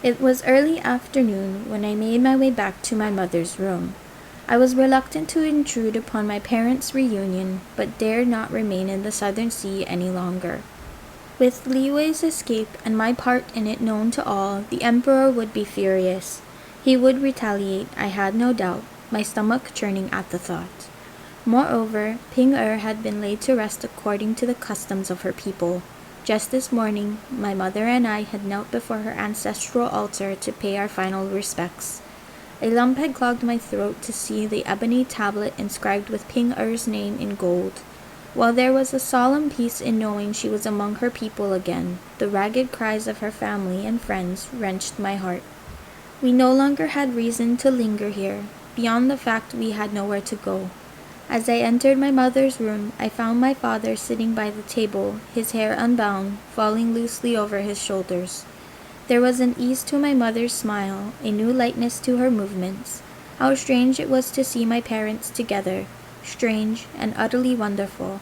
It was early afternoon when I made my way back to my mother's room. I was reluctant to intrude upon my parents' reunion, but dared not remain in the Southern Sea any longer. With Li Wei's escape and my part in it known to all, the Emperor would be furious. He would retaliate, I had no doubt, my stomach churning at the thought. Moreover, Ping Er had been laid to rest according to the customs of her people. Just this morning, my mother and I had knelt before her ancestral altar to pay our final respects. A lump had clogged my throat to see the ebony tablet inscribed with Ping Er's name in gold. While there was a solemn peace in knowing she was among her people again, the ragged cries of her family and friends wrenched my heart. We no longer had reason to linger here, beyond the fact we had nowhere to go. As I entered my mother's room, I found my father sitting by the table, his hair unbound, falling loosely over his shoulders. There was an ease to my mother's smile, a new lightness to her movements. How strange it was to see my parents together, strange and utterly wonderful.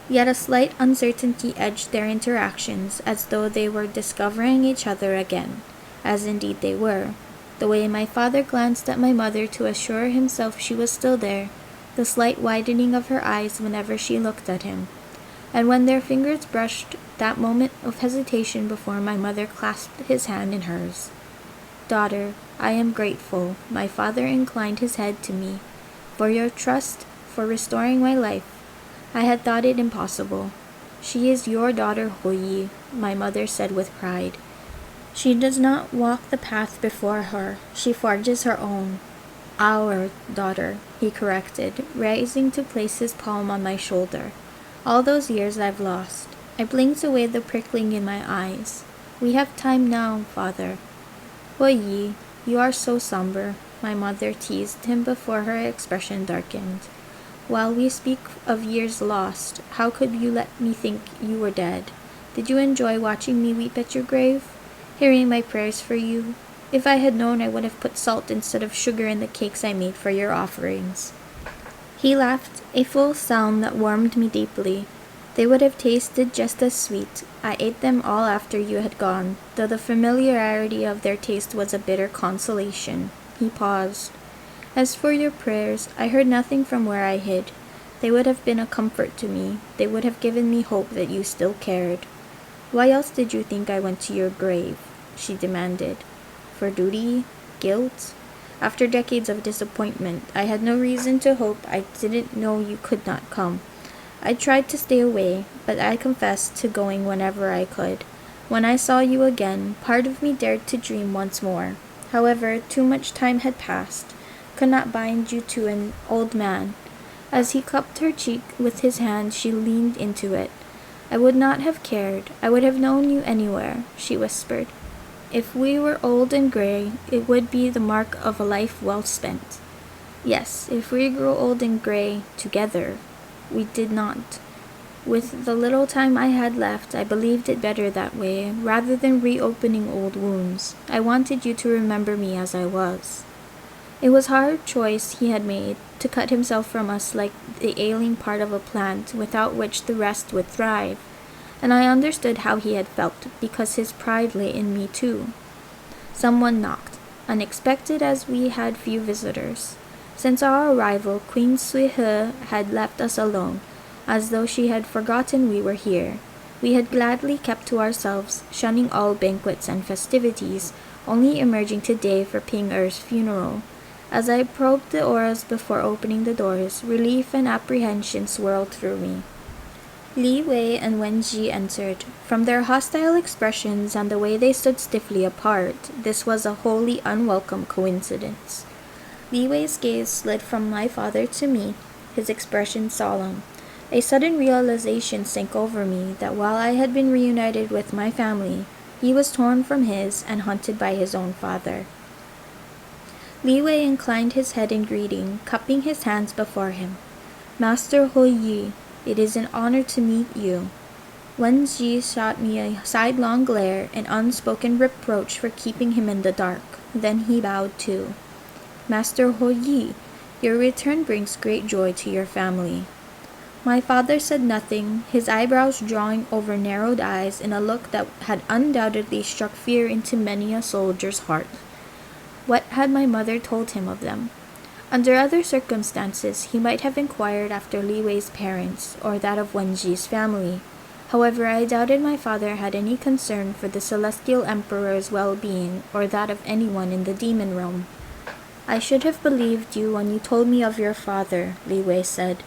Yet a slight uncertainty edged their interactions, as though they were discovering each other again, as indeed they were. The way my father glanced at my mother to assure himself she was still there, the slight widening of her eyes whenever she looked at him. And when their fingers brushed, that moment of hesitation before my mother clasped his hand in hers. "Daughter, I am grateful," my father inclined his head to me, "for your trust, for restoring my life. I had thought it impossible." "She is your daughter, Yi," my mother said with pride. "She does not walk the path before her, she forges her own." "Our daughter," he corrected, rising to place his palm on my shoulder. "All those years I've lost." I blinked away the prickling in my eyes. "We have time now, father." "Yi, you are so somber," my mother teased him before her expression darkened. "While we speak of years lost, how could you let me think you were dead? Did you enjoy watching me weep at your grave? Hearing my prayers for you? If I had known, I would have put salt instead of sugar in the cakes I made for your offerings." He laughed, a full sound that warmed me deeply. "They would have tasted just as sweet. I ate them all after you had gone, though the familiarity of their taste was a bitter consolation." He paused. "As for your prayers, I heard nothing from where I hid. They would have been a comfort to me. They would have given me hope that you still cared." "Why else did you think I went to your grave?" she demanded. "For duty? Guilt? After decades of disappointment, I had no reason to hope. I didn't know you could not come. I tried to stay away, but I confessed to going whenever I could. When I saw you again, part of me dared to dream once more. However, too much time had passed, could not bind you to an old man." As he cupped her cheek with his hand, she leaned into it. "I would not have cared. I would have known you anywhere," she whispered. "If we were old and gray, it would be the mark of a life well spent." Yes, if we grew old and gray together. We did not. With the little time I had left, I believed it better that way, rather than reopening old wounds. I wanted you to remember me as I was. It was a hard choice he had made, to cut himself from us like the ailing part of a plant without which the rest would thrive. And I understood how he had felt, because his pride lay in me too. Someone knocked, unexpected as we had few visitors. Since our arrival, Queen Sui He had left us alone, as though she had forgotten we were here. We had gladly kept to ourselves, shunning all banquets and festivities, only emerging today for Ping Er's funeral. As I probed the auras before opening the doors, relief and apprehension swirled through me. Li Wei and Wen Ji entered. From their hostile expressions and the way they stood stiffly apart, this was a wholly unwelcome coincidence. Li Wei's gaze slid from my father to me, his expression solemn. A sudden realization sank over me that while I had been reunited with my family, he was torn from his and hunted by his own father. Li Wei inclined his head in greeting, cupping his hands before him. "Master Yi, it is an honor to meet you." Wen Ji shot me a sidelong glare, an unspoken reproach for keeping him in the dark. Then he bowed too. "Master Yi, your return brings great joy to your family." My father said nothing, his eyebrows drawing over narrowed eyes in a look that had undoubtedly struck fear into many a soldier's heart. What had my mother told him of them? Under other circumstances, he might have inquired after Li Wei's parents, or that of Wenji's family. However, I doubted my father had any concern for the Celestial Emperor's well-being, or that of anyone in the demon realm. I should have believed you when you told me of your father, Li Wei said.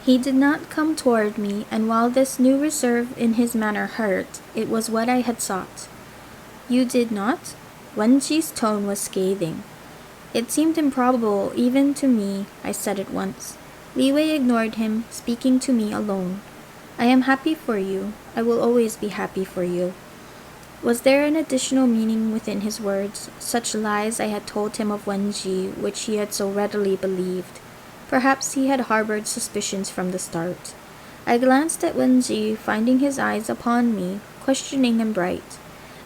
He did not come toward me, and while this new reserve in his manner hurt, it was what I had sought. You did not? Wenji's tone was scathing. It seemed improbable, even to me, I said at once. Li Wei ignored him, speaking to me alone. I am happy for you. I will always be happy for you. Was there an additional meaning within his words, such lies I had told him of Wenji, which he had so readily believed? Perhaps he had harbored suspicions from the start. I glanced at Wenji, finding his eyes upon me, questioning and bright.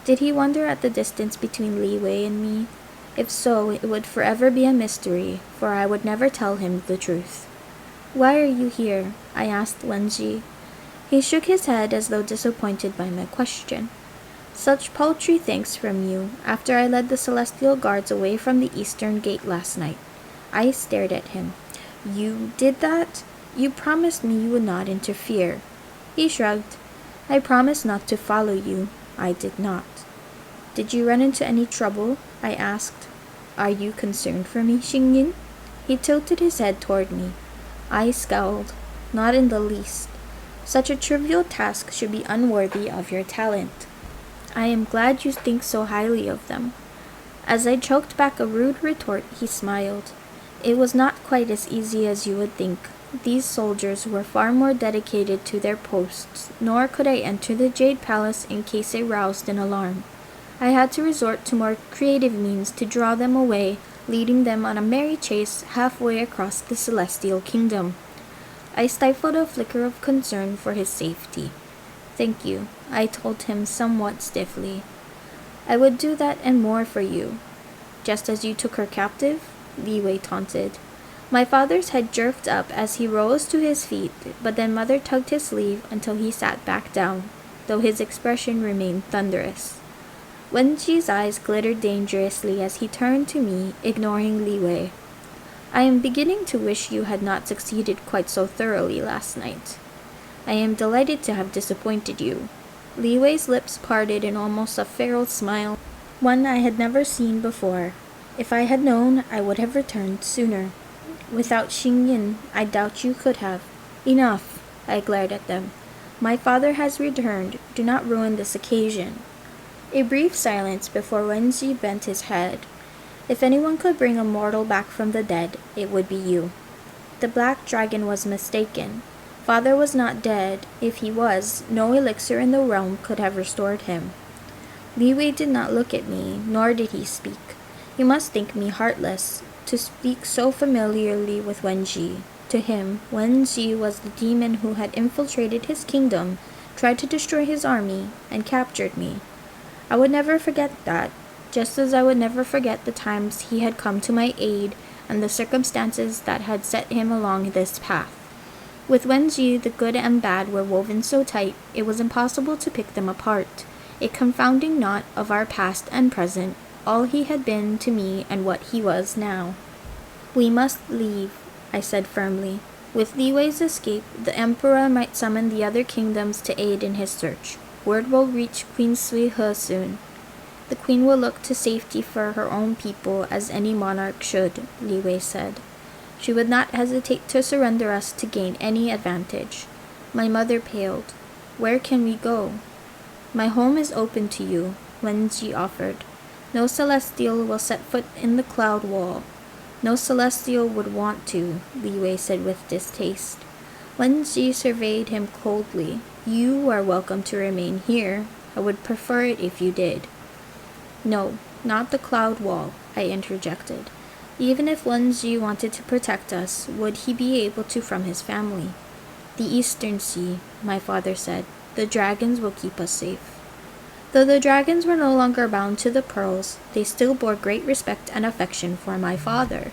Did he wonder at the distance between Li Wei and me? If so, it would forever be a mystery, for I would never tell him the truth. Why are you here? I asked Wenji. He shook his head as though disappointed by my question. Such paltry thanks from you, after I led the Celestial Guards away from the Eastern Gate last night. I stared at him. You did that? You promised me you would not interfere. He shrugged. I promised not to follow you. I did not. Did you run into any trouble? I asked. Are you concerned for me, Xingyin? He tilted his head toward me. I scowled. Not in the least. Such a trivial task should be unworthy of your talent. I am glad you think so highly of them. As I choked back a rude retort, he smiled. It was not quite as easy as you would think. These soldiers were far more dedicated to their posts, nor could I enter the Jade Palace in case it roused an alarm. I had to resort to more creative means to draw them away, leading them on a merry chase halfway across the Celestial Kingdom. I stifled a flicker of concern for his safety. Thank you, I told him somewhat stiffly. I would do that and more for you. Just as you took her captive? Li Wei taunted. My father's head jerked up as he rose to his feet, but then Mother tugged his sleeve until he sat back down, though his expression remained thunderous. Wenji's eyes glittered dangerously as he turned to me, ignoring Li Wei. I am beginning to wish you had not succeeded quite so thoroughly last night. I am delighted to have disappointed you. Li Wei's lips parted in almost a feral smile, one I had never seen before. If I had known, I would have returned sooner. Without Xingyin, I doubt you could have. Enough, I glared at them. My father has returned. Do not ruin this occasion. A brief silence before Wenji bent his head. If anyone could bring a mortal back from the dead, it would be you. The black dragon was mistaken. Father was not dead. If he was, no elixir in the realm could have restored him. Li Wei did not look at me, nor did he speak. You must think me heartless, to speak so familiarly with Wenji. To him, Wenji was the demon who had infiltrated his kingdom, tried to destroy his army, and captured me. I would never forget that, just as I would never forget the times he had come to my aid and the circumstances that had set him along this path. With Wenji, the good and bad were woven so tight, it was impossible to pick them apart, a confounding knot of our past and present, all he had been to me and what he was now. We must leave, I said firmly. With Li Wei's escape, the Emperor might summon the other kingdoms to aid in his search. Word will reach Queen Sui He soon. The queen will look to safety for her own people, as any monarch should, Li Wei said. She would not hesitate to surrender us to gain any advantage. My mother paled. Where can we go? My home is open to you, Wenji offered. No Celestial will set foot in the cloud wall. No Celestial would want to, Li Wei said with distaste. Wenji surveyed him coldly. You are welcome to remain here. I would prefer it if you did. No, not the cloud wall, I interjected. Even if Wenji wanted to protect us, would he be able to from his family? The Eastern Sea, my father said. The dragons will keep us safe. Though the dragons were no longer bound to the pearls, they still bore great respect and affection for my father.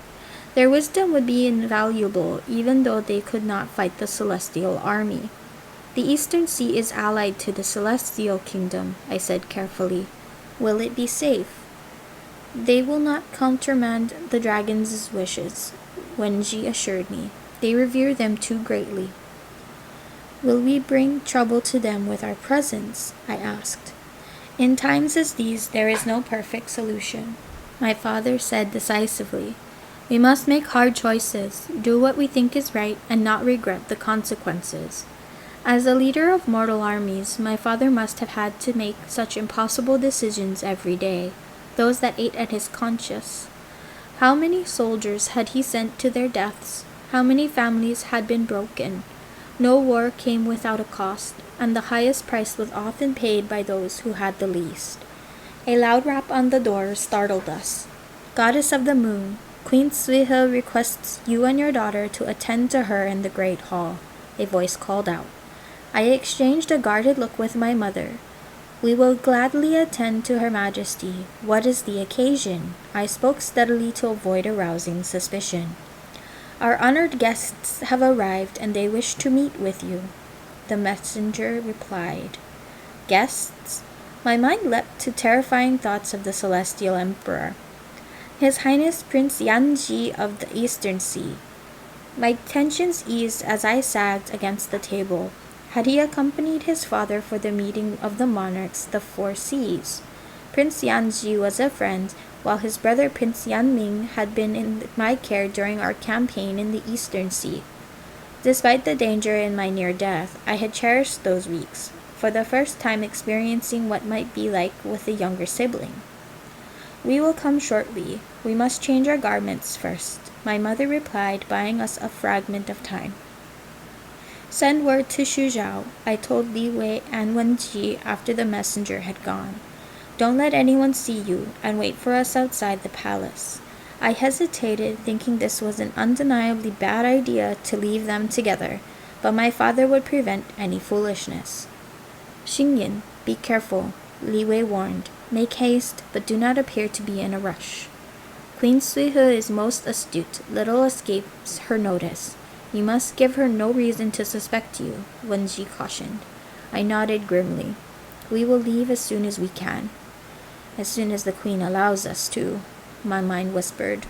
Their wisdom would be invaluable even though they could not fight the Celestial Army. The Eastern Sea is allied to the Celestial Kingdom, I said carefully. Will it be safe? They will not countermand the dragon's wishes, Wenji assured me. They revere them too greatly. Will we bring trouble to them with our presence? I asked. In times as these, there is no perfect solution, my father said decisively. We must make hard choices, do what we think is right, and not regret the consequences. As a leader of mortal armies, my father must have had to make such impossible decisions every day, those that ate at his conscience. How many soldiers had he sent to their deaths? How many families had been broken? No war came without a cost, and the highest price was often paid by those who had the least. A loud rap on the door startled us. Goddess of the Moon, Queen Suihe requests you and your daughter to attend to her in the Great Hall, a voice called out. I exchanged a guarded look with my mother. We will gladly attend to Her Majesty. What is the occasion? I spoke steadily to avoid arousing suspicion. Our honored guests have arrived and they wish to meet with you. The messenger replied. Guests? My mind leapt to terrifying thoughts of the Celestial Emperor. His Highness Prince Yanji of the Eastern Sea. My tensions eased as I sagged against the table. Had he accompanied his father for the meeting of the monarchs the four seas? Prince Yanji was a friend, while his brother Prince Yanming had been in my care during our campaign in the Eastern Sea. Despite the danger in my near death, I had cherished those weeks, for the first time experiencing what might be like with a younger sibling. We will come shortly. We must change our garments first, my mother replied, buying us a fragment of time. Send word to Shuzhou, I told Li Wei and Wenji after the messenger had gone. Don't let anyone see you, and wait for us outside the palace. I hesitated, thinking this was an undeniably bad idea to leave them together, but my father would prevent any foolishness. Xingyin, be careful, Li Wei warned. Make haste, but do not appear to be in a rush. Queen Suihe is most astute. Little escapes her notice. You must give her no reason to suspect you, Wenji cautioned. I nodded grimly. We will leave as soon as we can. As soon as the queen allows us to, my mind whispered.